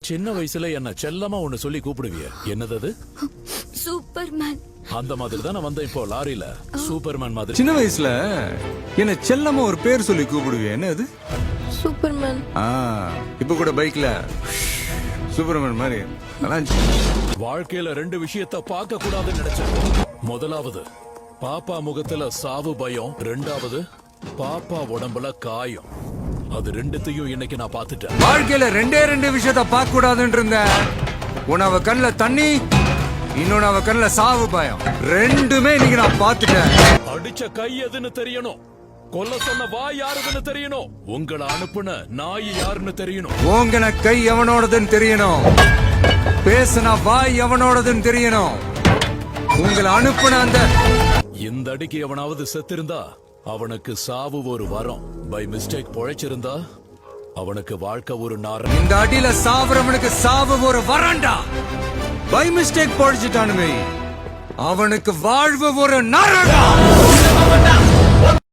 சின்ன வயசுல என்ன செல்லமா ஒண்ணு சொல்லி கூப்பிடுவிய, என்னது அது? சூப்பர்மேன். அந்த மாதிரி தான் வந்த இப்போ லாரியில சூப்பர்மேன் மாதிரி. சின்ன வயசுல என்ன செல்லமா ஒரு பேர் சொல்லி கூப்பிடுவிய, என்ன அது? சூப்பர்மேன். இப்ப கூட பைக்ல சூப்பர்மேன் மாதிரி. வாழ்க்கையில ரெண்டு விஷயத்த பார்க்க கூடாதுன்னு நினைச்சேன். முதலாவது பாப்பா முகத்துல சாவு பயம், ரெண்டாவது பாப்பா உடம்புல காயம். அது ரெண்டுத்தையும் இன்னைக்கு நான் பாத்துட்டேன். வாழ்க்கையில ரெண்டு விஷயத்த பார்க்க கூடாதுன்னு இருந்தேன். உன் அவ கண்ணுல தண்ணி, இன்னொன்னு அவ கண்ணுல சாவு பயம். ரெண்டுமே இன்னைக்கு நான் பாத்துட்டேன். அடிச்ச கை எதுன்னு தெரியணும், கொல்ல சொன்ன வாய் யாருன்னு தெரியணும், உங்களை அனுப்புன நாய் யாருன்னு தெரியணும், ஓங்கன கை எவனோடதுன்னு தெரியணும், பேசுன வாய் எவனோடதுன்னு தெரியணும், உங்களை அனுப்புன அந்த இந்த அடிக்கு எவனாவது செத்திருந்தா அவனுக்கு சாவு ஒரு வரம், பை மிஸ்டேக் பொழைச்சிருந்தா அவனுக்கு வாழ்க்கை ஒரு நாரம். இந்த அடியில சாவரவனுக்கு சாவு ஒரு வரண்டா. பை மிஸ்டேக் பொழைச்சிட்டானுமே அவனுக்கு வாழ்வு ஒரு நரடா.